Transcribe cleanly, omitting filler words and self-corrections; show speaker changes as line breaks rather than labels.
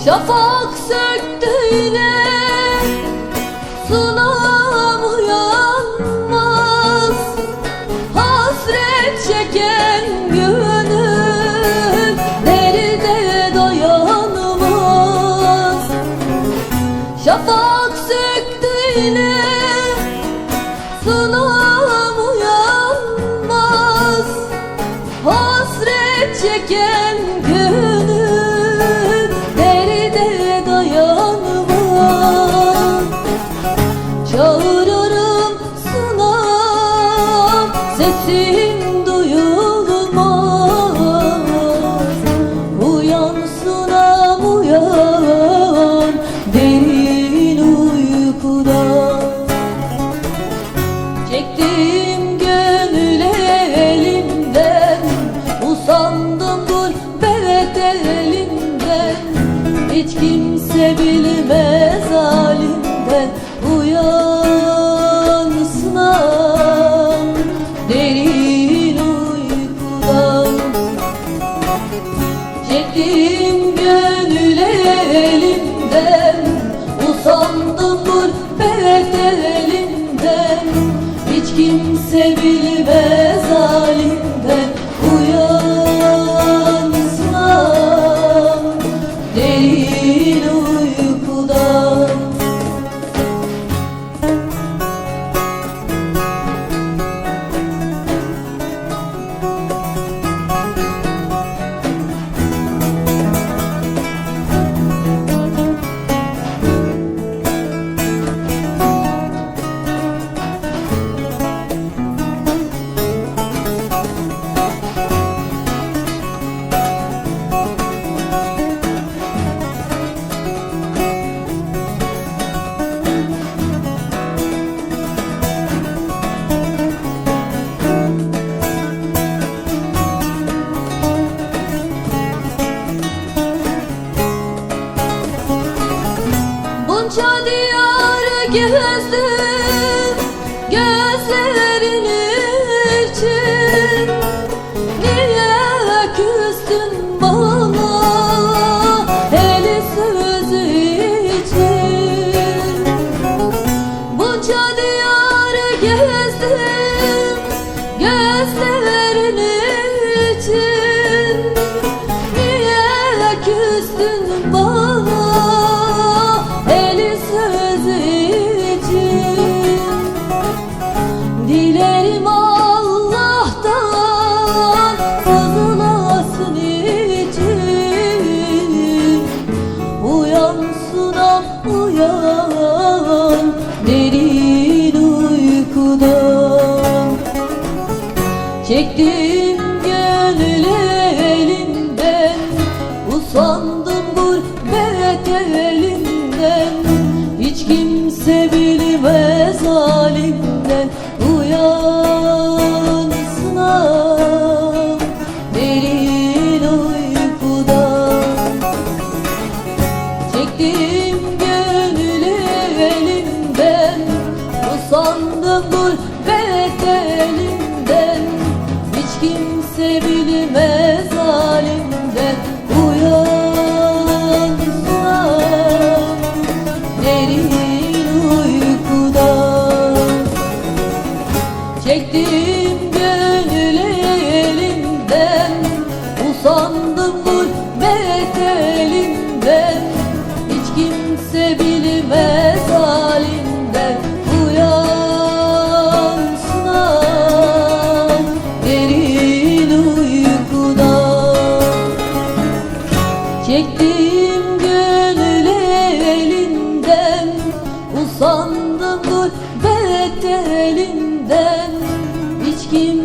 Şafak söktü yine, sunam uyanmaz. Hasret çeken gönül derde dayanmaz. Şafak söktü yine, sunam uyanmaz. Hasret çeken gönül çağırırım sunam, sesim duyulmaz. Uyan sunam uyan, derin uykudan. Çektim gönül elimden, usandım gurbet elinden. Hiç kimse bilmez halimden. Uyan sunam, derin uykudan. Çektim gönül elimden, usandım gurbet elinden. Hiç kimse bilmez halimden. Uyan sunam, derin uykudan. Bunca diyarı gezdim gözlerin için. Niye küstün bana eli sözü için? Bunca diyarı gezdim gözlerin için. Niye küstün bana dilerim Allah'tan sızılasın için. Uyan sunam uyan, derin uykudan. Çektim gönül elinden, usandım gurbet elinden. Hiç kimse bilmez halimden. Uyan sunam, derin uykudan. Çektim gönül elimden, usandım gurbet elinden. Hiç kimse bilmez halimden. Uyan sunam, derin uykudan. Çektim gönül elinden, usandım gurbet elinden. Hiç kimse bilmez halimden. Uyan sunam, derin uykudan. Çektim kimse